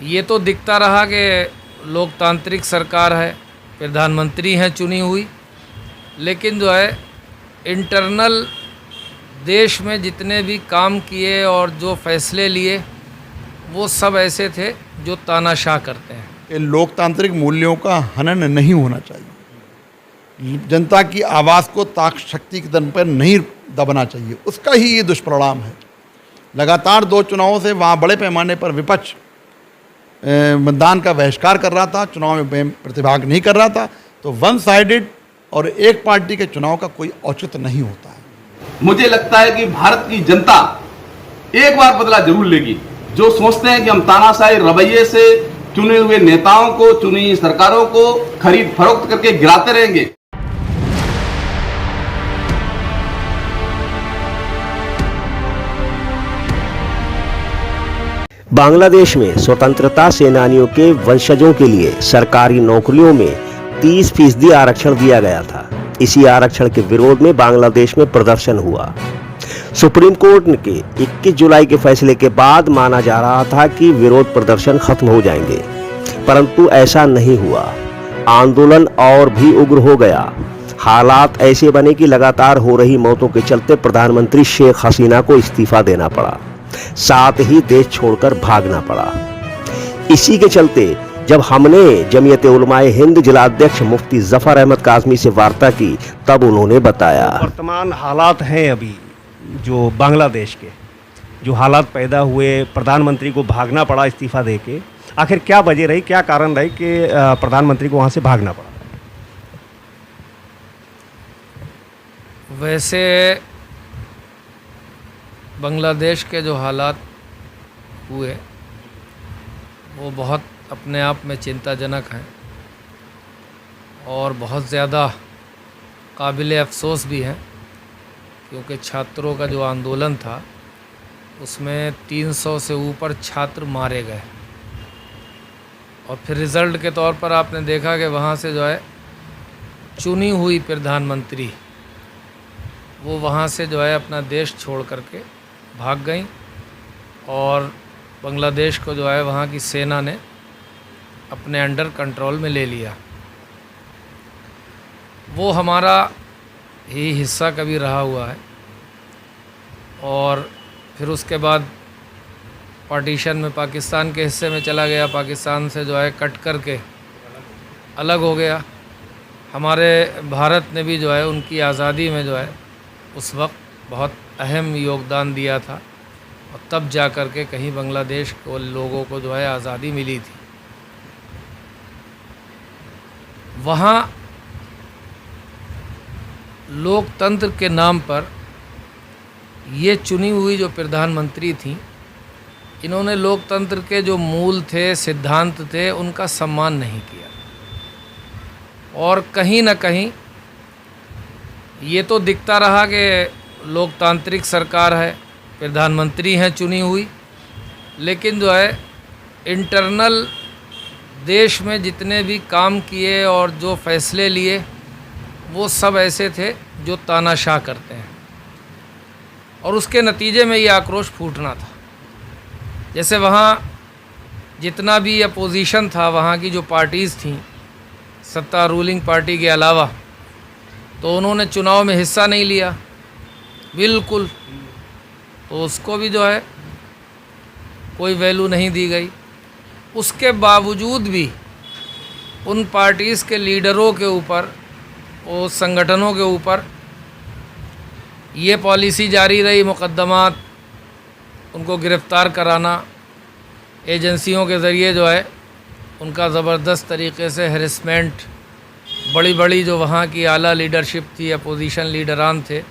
ये तो दिखता रहा कि लोकतांत्रिक सरकार है, प्रधानमंत्री हैं चुनी हुई, लेकिन जो है इंटरनल देश में जितने भी काम किए और जो फैसले लिए वो सब ऐसे थे जो तानाशाह करते हैं। कि लोकतांत्रिक मूल्यों का हनन नहीं होना चाहिए, जनता की आवाज़ को ताक शक्ति के दम पर नहीं दबना चाहिए, उसका ही ये दुष्परिणाम है। लगातार 2 चुनावों से वहाँ बड़े पैमाने पर विपक्ष मतदान का बहिष्कार कर रहा था, चुनाव में प्रतिभाग नहीं कर रहा था, तो वन साइडेड और एक पार्टी के चुनाव का कोई औचित्य नहीं होता है। मुझे लगता है कि भारत की जनता एक बार बदला जरूर लेगी। जो सोचते हैं कि हम तानाशाही रवैये से चुने हुए नेताओं को, चुनी हुई सरकारों को खरीद फरोख्त करके गिराते रहेंगे। बांग्लादेश में स्वतंत्रता सेनानियों के वंशजों के लिए सरकारी नौकरियों में 30% आरक्षण दिया गया था। इसी आरक्षण के विरोध में बांग्लादेश में प्रदर्शन हुआ। सुप्रीम कोर्ट के 21 जुलाई के फैसले के बाद माना जा रहा था कि विरोध प्रदर्शन खत्म हो जाएंगे, परंतु ऐसा नहीं हुआ। आंदोलन और भी उग्र हो गया। हालात ऐसे बने कि लगातार हो रही मौतों के चलते प्रधानमंत्री शेख हसीना को इस्तीफा देना पड़ा, साथ ही देश छोड़कर भागना पड़ा। इसी के चलते जब हमने जमीयत उलमाए हिंद जिलाध्यक्ष मुफ्ती जफर अहमद काज़मी से वार्ता की, तब उन्होंने बताया वर्तमान हालात हैं अभी जो बांग्लादेश के, जो हालात पैदा हुए, प्रधानमंत्री को भागना पड़ा इस्तीफा देके, आखिर क्या वजह रही, क्या कारण रही कि प्रधानमंत्री को वहाँ से भागना पड़ा? वैसे बांग्लादेश के जो हालात हुए वो बहुत अपने आप में चिंताजनक हैं और बहुत ज़्यादा काबिल अफसोस भी हैं, क्योंकि छात्रों का जो आंदोलन था उसमें 300 से ऊपर छात्र मारे गए और फिर रिज़ल्ट के तौर पर आपने देखा कि वहाँ से जो है चुनी हुई प्रधानमंत्री वो वहाँ से जो है अपना देश छोड़ करके भाग गई और बांग्लादेश को जो है वहाँ की सेना ने अपने अंडर कंट्रोल में ले लिया। वो हमारा ही हिस्सा कभी रहा हुआ है और फिर उसके बाद पार्टीशन में पाकिस्तान के हिस्से में चला गया, पाकिस्तान से जो है कट करके अलग हो गया। हमारे भारत ने भी जो है उनकी आज़ादी में जो है उस वक्त बहुत अहम योगदान दिया था और तब जा कर के कहीं बांग्लादेश को लोगों को जो है आज़ादी मिली थी। वहाँ लोकतंत्र के नाम पर ये चुनी हुई जो प्रधानमंत्री थी, इन्होंने लोकतंत्र के जो मूल थे, सिद्धांत थे, उनका सम्मान नहीं किया और कहीं ना कहीं ये तो दिखता रहा कि लोकतांत्रिक सरकार है, प्रधानमंत्री हैं चुनी हुई, लेकिन जो है इंटरनल देश में जितने भी काम किए और जो फैसले लिए वो सब ऐसे थे जो तानाशाह करते हैं और उसके नतीजे में ये आक्रोश फूटना था। जैसे वहाँ जितना भी अपोजिशन था, वहाँ की जो पार्टीज़ थीं सत्ता रूलिंग पार्टी के अलावा, तो उन्होंने चुनाव में हिस्सा नहीं लिया बिल्कुल, तो उसको भी जो है कोई वैल्यू नहीं दी गई। उसके बावजूद भी उन पार्टीज़ के लीडरों के ऊपर, उस संगठनों के ऊपर ये पॉलिसी जारी रही, मुकदमात, उनको गिरफ़्तार कराना, एजेंसियों के ज़रिए जो है उनका ज़बरदस्त तरीक़े से हैरेसमेंट, बड़ी बड़ी जो वहाँ की आला लीडरशिप थी, अपोजिशन लीडरान थे,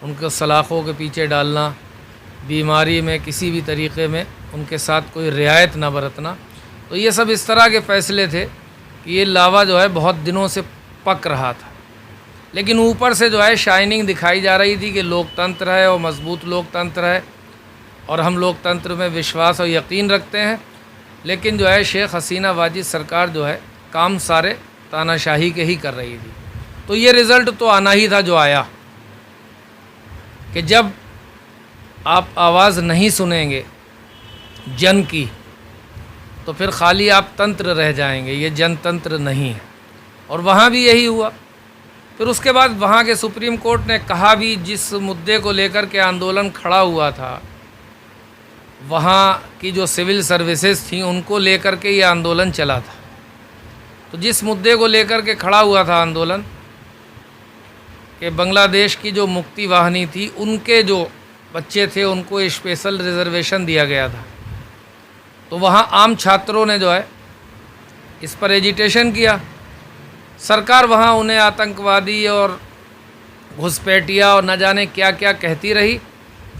उनको सलाखों के पीछे डालना, बीमारी में किसी भी तरीक़े में उनके साथ कोई रियायत ना बरतना। तो ये सब इस तरह के फ़ैसले थे कि ये लावा जो है बहुत दिनों से पक रहा था, लेकिन ऊपर से जो है शाइनिंग दिखाई जा रही थी कि लोकतंत्र है और मजबूत लोकतंत्र है और हम लोकतंत्र में विश्वास और यकीन रखते हैं। लेकिन जो है शेख हसीना वाजिद सरकार जो है काम सारे तानाशाही के ही कर रही थी। तो ये रिज़ल्ट तो आना ही था जो आया, कि जब आप आवाज़ नहीं सुनेंगे जन की, तो फिर खाली आप तंत्र रह जाएंगे, ये जनतंत्र नहीं है। और वहाँ भी यही हुआ। फिर उसके बाद वहाँ के सुप्रीम कोर्ट ने कहा भी, जिस मुद्दे को लेकर के आंदोलन खड़ा हुआ था, वहाँ की जो सिविल सर्विसेज थी उनको लेकर के ये आंदोलन चला था। तो जिस मुद्दे को लेकर के खड़ा हुआ था आंदोलन कि बांग्लादेश की जो मुक्ति वाहिनी थी, उनके जो बच्चे थे उनको स्पेशल रिजर्वेशन दिया गया था, तो वहाँ आम छात्रों ने जो है इस पर एजिटेशन किया। सरकार वहाँ उन्हें आतंकवादी और घुसपैठिया और न जाने क्या क्या कहती रही,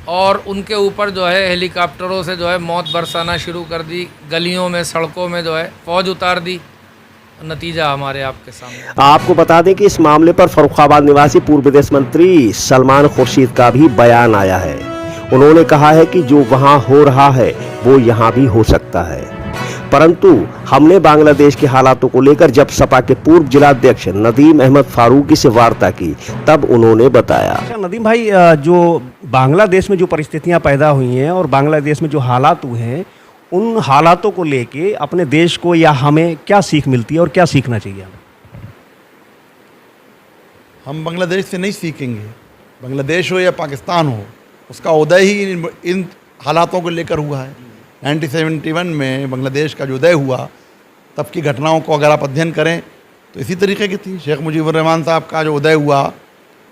और उनके ऊपर जो है हेलीकॉप्टरों से जो है मौत बरसाना शुरू कर दी, गलियों में सड़कों में जो है फौज उतार दी। नतीजा हमारे आपके सामने। आपको बता दें कि इस मामले पर फर्रुखाबाद निवासी पूर्व विदेश मंत्री सलमान खुर्शीद का भी बयान आया है। उन्होंने कहा है कि जो वहां हो रहा है वो यहां भी हो सकता है, परंतु हमने बांग्लादेश के हालातों को लेकर जब सपा के पूर्व जिलाध्यक्ष नदीम अहमद फारूकी से वार्ता की तब उन्होंने बताया। अच्छा नदीम भाई, जो बांग्लादेश में जो परिस्थितियां पैदा हुई हैं और बांग्लादेश में जो हालात हुए हैं, उन हालातों को लेके अपने देश को या हमें क्या सीख मिलती है और क्या सीखना चाहिए हमें? हम बांग्लादेश से नहीं सीखेंगे। बांग्लादेश हो या पाकिस्तान हो, उसका उदय ही इन हालातों को लेकर हुआ है। 1971 में बांग्लादेश का जो उदय हुआ, तब की घटनाओं को अगर आप अध्ययन करें तो इसी तरीके की थी। शेख मुजीबुर रहमान साहब का जो उदय हुआ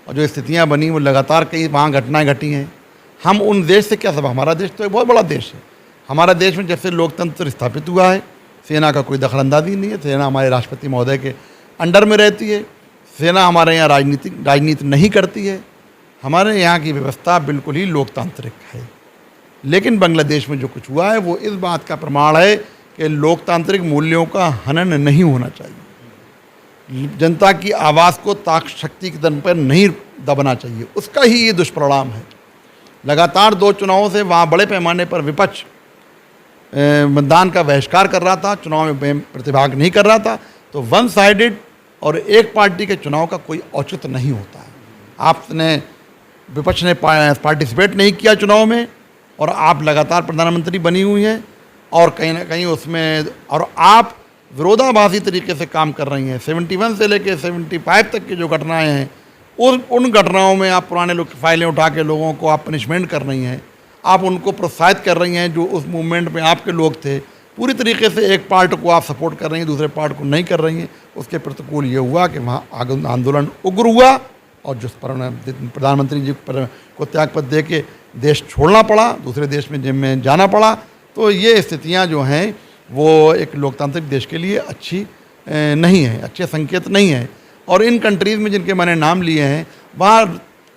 और जो स्थितियाँ बनी, वो लगातार कई वहाँ घटनाएँ घटी हैं। हम उन देश से क्या सब, हमारा देश तो एक बहुत बड़ा देश है। हमारा देश में जब से लोकतंत्र स्थापित हुआ है, सेना का कोई दखलंदाजी नहीं है। सेना हमारे राष्ट्रपति महोदय के अंडर में रहती है। सेना हमारे यहाँ राजनीति नहीं करती है। हमारे यहाँ की व्यवस्था बिल्कुल ही लोकतांत्रिक है। लेकिन बांग्लादेश में जो कुछ हुआ है वो इस बात का प्रमाण है कि लोकतांत्रिक मूल्यों का हनन नहीं होना चाहिए। जनता की आवाज़ को ताकत शक्ति के दम पर नहीं दबाना चाहिए, उसका ही ये दुष्परिणाम है। लगातार 2 चुनावों से वहाँ बड़े पैमाने पर विपक्ष मतदान का बहिष्कार कर रहा था, चुनाव में प्रतिभाग नहीं कर रहा था। तो वन साइडेड और एक पार्टी के चुनाव का कोई औचित्य नहीं होता है। आपने विपक्ष ने पार्टिसिपेट नहीं किया चुनाव में, और आप लगातार प्रधानमंत्री बनी हुई हैं, और कहीं ना कहीं उसमें और आप विरोधाभासी तरीके से काम कर रही हैं। 71 से लेकर 75 तक की जो घटनाएं हैं, उन घटनाओं में आप पुराने लोग फाइलें उठा के लोगों को आप पनिशमेंट कर रही हैं। आप उनको प्रोत्साहित कर रही हैं जो उस मूवमेंट में आपके लोग थे। पूरी तरीके से एक पार्ट को आप सपोर्ट कर रही हैं, दूसरे पार्ट को नहीं कर रही हैं। उसके प्रतिकूल ये हुआ कि वहाँ आंदोलन उग्र हुआ, और जो प्रधानमंत्री जी को त्यागपत्र दे के देश छोड़ना पड़ा, दूसरे देश में जाना पड़ा। तो ये स्थितियाँ जो हैं वो एक लोकतांत्रिक देश के लिए अच्छी नहीं है, अच्छे संकेत नहीं है। और इन कंट्रीज़ में जिनके मैंने नाम लिए हैं, वहाँ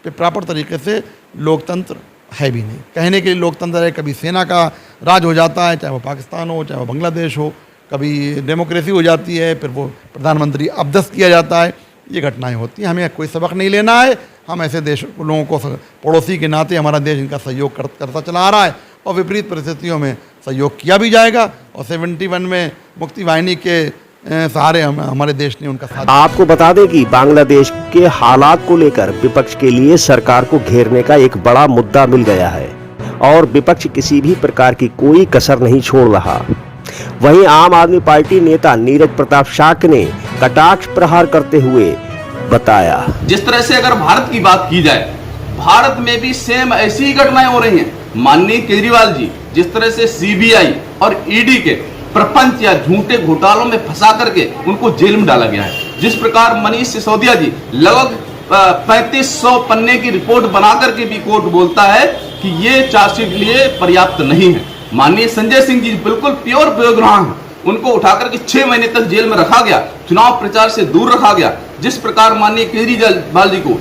प्रॉपर तरीके से लोकतंत्र है भी नहीं। कहने के लिए लोकतंत्र है, कभी सेना का राज हो जाता है, चाहे वो पाकिस्तान हो चाहे वो बांग्लादेश हो, कभी डेमोक्रेसी हो जाती है, फिर वो प्रधानमंत्री अबदस्त किया जाता है। ये घटनाएं होती हैं। हमें कोई सबक नहीं लेना है। हम ऐसे देश लोगों को पड़ोसी के नाते हमारा देश इनका सहयोग करता चला आ रहा है, और विपरीत परिस्थितियों में सहयोग किया भी जाएगा। और 71 में मुक्ति वाहिनी के सहारे हमारे देश ने उनका साथ। आपको बता दें कि बांग्लादेश के हालात को लेकर विपक्ष के लिए सरकार को घेरने का एक बड़ा मुद्दा मिल गया है, और विपक्ष किसी भी प्रकार की कोई कसर नहीं छोड़ रहा। वहीं आम आदमी पार्टी नेता नीरज प्रताप शाह ने कटाक्ष प्रहार करते हुए बताया, जिस तरह से अगर भारत की बात की जाए, भारत में भी सेम ऐसी ही घटनाएं हो रही हैं। माननीय केजरीवाल जी जिस तरह से सीबीआई और ईडी के प्रपंच या झूठे घोटालों में फंसा करके उनको जेल में डाला गया है, जिस प्रकार मनीष सिसोदिया जी लगभग 3500 पन्ने की रिपोर्ट बना करके भी कोर्ट बोलता है कि ये चार्जशीट लिए पर्याप्त नहीं है। माननीय संजय सिंह जी बिल्कुल प्योर बेगुनाह हैं, उनको उठाकर के 6 महीने तक जेल में रखा गया, चुनाव प्रचार से दूर रखा गया। जिस प्रकार माननीय केजरीवाल जी को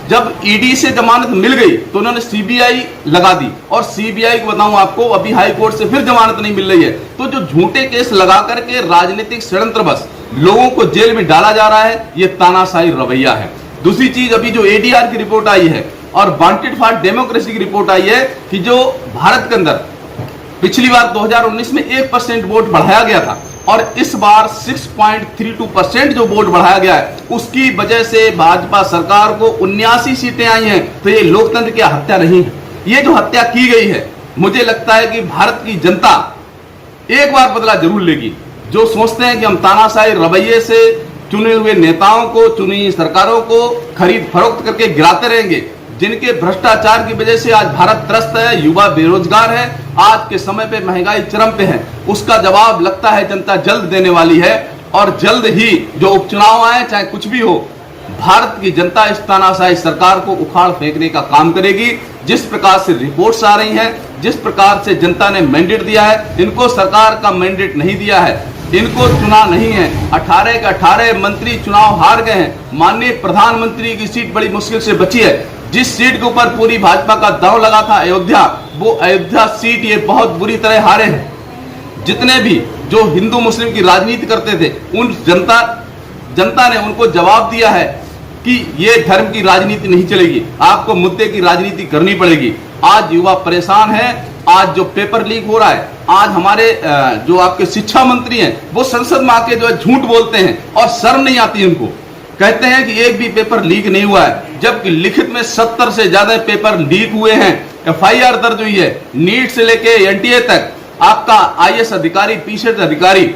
जब ईडी से जमानत मिल गई तो उन्होंने सीबीआई लगा दी, और सीबीआई को बताऊं आपको अभी हाई कोर्ट से फिर जमानत नहीं मिल रही है। तो जो झूठे केस लगा करके राजनीतिक षड्यंत्र बस लोगों को जेल में डाला जा रहा है, ये तानाशाही रवैया है। दूसरी चीज, अभी जो एडीआर की रिपोर्ट आई है और वांटेड फॉर डेमोक्रेसी की रिपोर्ट आई है कि जो भारत के अंदर पिछली बार 2019 में 1% वोट बढ़ाया गया था, और इस बार 6.32% जो वोट बढ़ाया गया है, उसकी वजह से भाजपा सरकार को 79 सीटें आई हैं। तो ये लोकतंत्र की हत्या नहीं है, ये जो हत्या की गई है, मुझे लगता है कि भारत की जनता एक बार बदला जरूर लेगी। जो सोचते हैं कि हम तानाशाही रवैये से चुने हुए नेताओं को, चुनी सरकारों को खरीद फरोख्त करके गिराते रहेंगे, जिनके भ्रष्टाचार की वजह से आज भारत त्रस्त है, युवा बेरोजगार है, आज के समय पे महंगाई चरम पे है, उसका जवाब लगता है जनता जल्द देने वाली है। और जल्द ही जो उपचुनाव आए, चाहे कुछ भी हो, भारत की जनता इस तानाशाही सरकार को उखाड़ फेंकने का काम करेगी। जिस प्रकार से रिपोर्ट्स आ रही हैं, जिस प्रकार से जनता ने मैंडेट दिया है, इनको सरकार का मैंडेट नहीं दिया है, इनको चुना नहीं है। 18 के 18 मंत्री चुनाव हार गए हैं। माननीय प्रधानमंत्री की सीट बड़ी मुश्किल से बची है। जिस सीट के ऊपर पूरी भाजपा का दांव लगा था, अयोध्या, वो अयोध्या सीट ये बहुत बुरी तरह हारे हैं। जितने भी जो हिंदू मुस्लिम की राजनीति करते थे, उन जनता ने उनको जवाब दिया है कि ये धर्म की राजनीति नहीं चलेगी, आपको मुद्दे की राजनीति करनी पड़ेगी। आज युवा परेशान है। आज जो पेपर लीक हो रहा है, आज हमारे जो आपके शिक्षा मंत्री हैं, वो संसद में आके जो है झूठ बोलते हैं और शर्म नहीं आती उनको। कहते हैं कि एक भी पेपर लीक नहीं हुआ है, जबकि लिखित में 70 से ज्यादा पेपर लीक हुए हैं। FIR दर्ज हुई है। नीट से लेके NTA तक आपका IAS अधिकारी, PCET अधिकारी,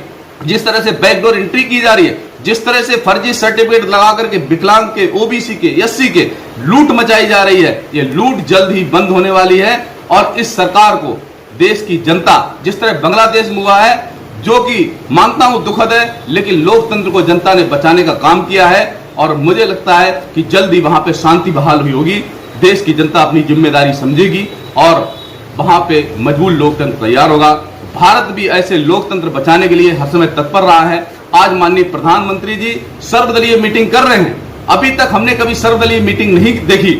जिस तरह से बैकडोर एंट्री की जा रही है, जिस तरह से फर्जी सर्टिफिकेट लगा करके विकलांग के, OBC के, SC के लूट मचाई जा रही है, ये लूट जल्द ही बंद होने वाली है। और इस सरकार को देश की जनता, जिस तरह बांग्लादेश में हुआ है, जो कि मानता हूं दुखद है, लेकिन लोकतंत्र को जनता ने बचाने का काम किया है और मुझे लगता है कि जल्द ही वहां पे शांति बहाल हुई होगी। देश की जनता अपनी जिम्मेदारी समझेगी और वहां पे मजबूत लोकतंत्र तैयार होगा। भारत भी ऐसे लोकतंत्र बचाने के लिए हर समय तत्पर रहा है। आज माननीय प्रधानमंत्री जी सर्वदलीय मीटिंग कर रहे हैं। अभी तक हमने कभी सर्वदलीय मीटिंग नहीं देखी।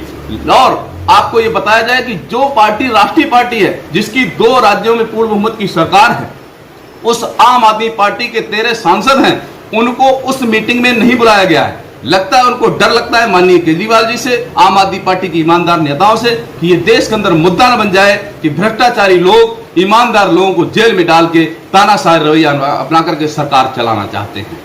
और आपको यह बताया जाए कि जो पार्टी राष्ट्रीय पार्टी है, जिसकी 2 राज्यों में पूर्ण बहुमत की सरकार है, उस आम आदमी पार्टी के 13 सांसद हैं, उनको उस मीटिंग में नहीं बुलाया गया है। लगता है उनको डर लगता है माननीय केजरीवाल जी से, आम आदमी पार्टी के ईमानदार नेताओं से, कि ये देश के अंदर मुद्दा न बन जाए कि भ्रष्टाचारी लोग ईमानदार लोगों को जेल में डाल के तानाशाही रवैया अपना करके सरकार चलाना चाहते हैं।